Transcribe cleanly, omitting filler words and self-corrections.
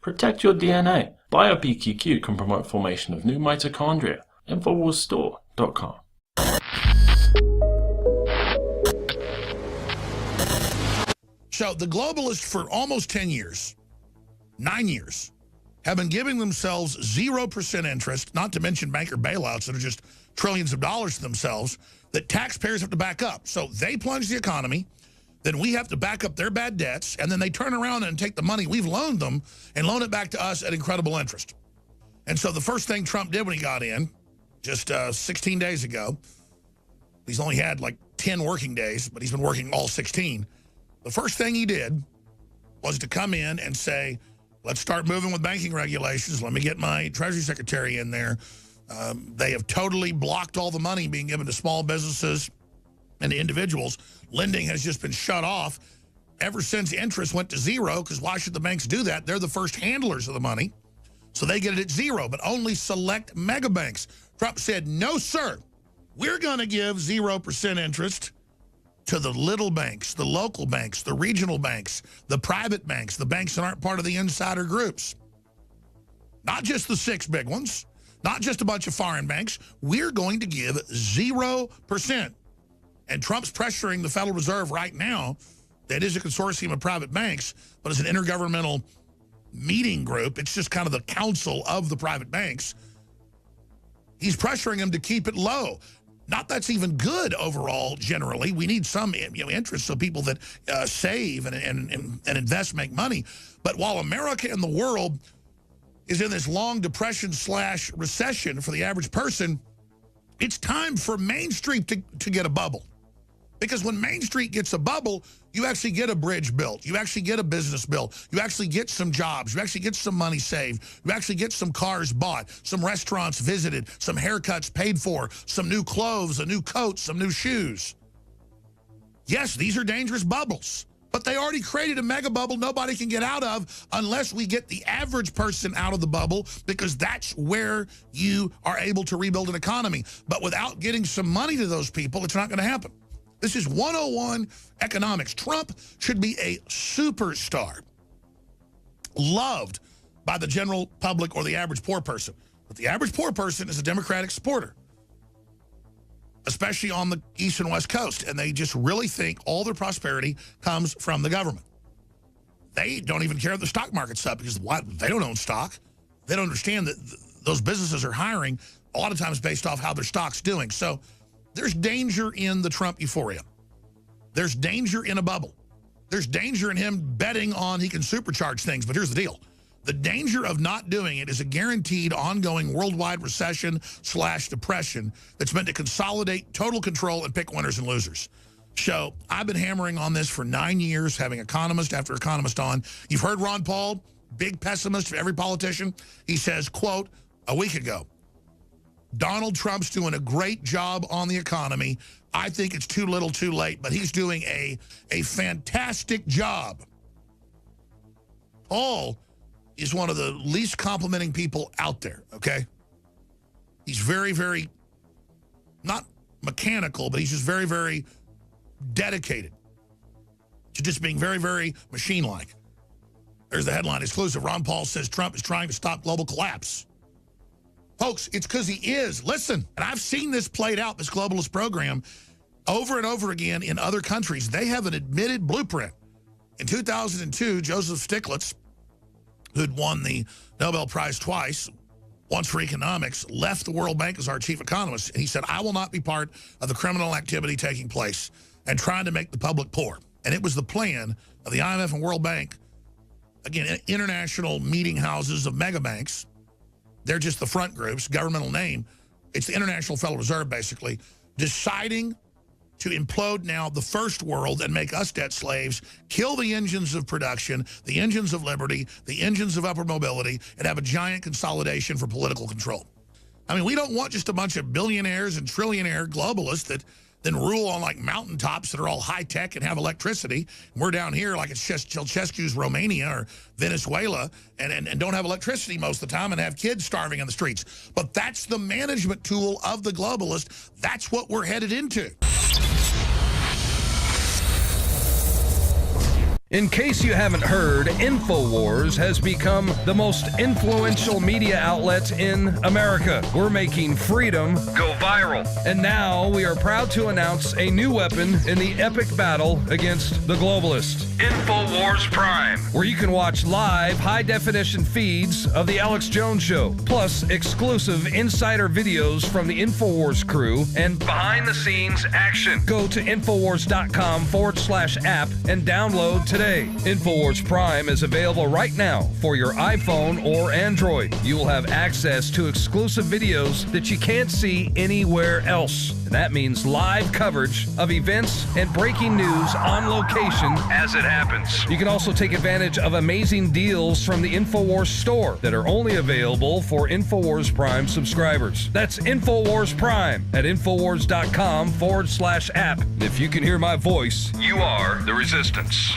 Protect your DNA. BioPQQ can promote formation of new mitochondria. Infowarsstore.com. So the globalists for almost 10 years, 9 years, have been giving themselves 0% interest, not to mention banker bailouts that are just trillions of dollars to themselves, that taxpayers have to back up. So they plunge the economy, then we have to back up their bad debts, and then they turn around and take the money we've loaned them and loan it back to us at incredible interest. And so the first thing Trump did when he got in, just 16 days ago, he's only had like 10 working days, but he's been working all 16. The first thing he did was to come in and say, let's start moving with banking regulations. Let me get my Treasury Secretary in there. They have totally blocked all the money being given to small businesses and individuals. Lending has just been shut off ever since interest went to zero, because why should the banks do that? They're the first handlers of the money, so they get it at zero, but only select mega banks. Trump said, no, sir, we're going to give 0% interest to the little banks, the local banks, the regional banks, the private banks, the banks that aren't part of the insider groups. Not just the 6 big ones, not just a bunch of foreign banks. We're going to give 0%. And Trump's pressuring the Federal Reserve right now. That is a consortium of private banks, but it's an intergovernmental meeting group. It's just kind of the council of the private banks. He's pressuring them to keep it low. Not that's even good overall, generally. We need some interest so people that save and invest make money. But while America and the world is in this long depression/recession for the average person, it's time for Main Street to get a bubble. Because when Main Street gets a bubble, you actually get a bridge built. You actually get a business built. You actually get some jobs. You actually get some money saved. You actually get some cars bought, some restaurants visited, some haircuts paid for, some new clothes, a new coat, some new shoes. Yes, these are dangerous bubbles, but they already created a mega bubble nobody can get out of unless we get the average person out of the bubble, because that's where you are able to rebuild an economy. But without getting some money to those people, it's not going to happen. This is 101 economics. Trump should be a superstar, loved by the general public or the average poor person. But the average poor person is a Democratic supporter, especially on the East and West Coast. And they just really think all their prosperity comes from the government. They don't even care if the stock market's up, because they don't own stock. They don't understand that those businesses are hiring a lot of times based off how their stock's doing. So there's danger in the Trump euphoria. There's danger in a bubble. There's danger in him betting on he can supercharge things. But here's the deal. The danger of not doing it is a guaranteed ongoing worldwide recession/depression that's meant to consolidate total control and pick winners and losers. So I've been hammering on this for 9 years, having economist after economist on. You've heard Ron Paul, big pessimist for every politician. He says, quote, a week ago, Donald Trump's doing a great job on the economy. I think it's too little too late, but he's doing a fantastic job. Paul is one of the least complimenting people out there, okay? He's very, very, not mechanical, but he's just very, very dedicated to just being very, very machine-like. There's the headline exclusive. Ron Paul says Trump is trying to stop global collapse. Folks, it's because he is. Listen, and I've seen this played out, this globalist program, over and over again in other countries. They have an admitted blueprint. In 2002, Joseph Stiglitz, who'd won the Nobel Prize twice, once for economics, left the World Bank as our chief economist. And he said, I will not be part of the criminal activity taking place and trying to make the public poor. And it was the plan of the IMF and World Bank, again, international meeting houses of mega banks. They're just the front groups, governmental name. It's the International Federal Reserve, basically, deciding to implode now the first world and make us debt slaves, kill the engines of production, the engines of liberty, the engines of upward mobility, and have a giant consolidation for political control. I mean, we don't want just a bunch of billionaires and trillionaire globalists that then rule on like mountaintops that are all high-tech and have electricity. We're down here like it's Ceausescu's Romania or Venezuela and don't have electricity most of the time and have kids starving in the streets. But that's the management tool of the globalist. That's what we're headed into. In case you haven't heard, Infowars has become the most influential media outlet in America. We're making freedom go viral. And now we are proud to announce a new weapon in the epic battle against the globalists. Infowars Prime, where you can watch live high-definition feeds of The Alex Jones Show, plus exclusive insider videos from the Infowars crew and behind-the-scenes action. Go to Infowars.com/app and download today. Infowars Prime is available right now for your iPhone or Android. You will have access to exclusive videos that you can't see anywhere else. And that means live coverage of events and breaking news on location as it happens. You can also take advantage of amazing deals from the Infowars store that are only available for Infowars Prime subscribers. That's Infowars Prime at Infowars.com/app. And if you can hear my voice, you are the resistance.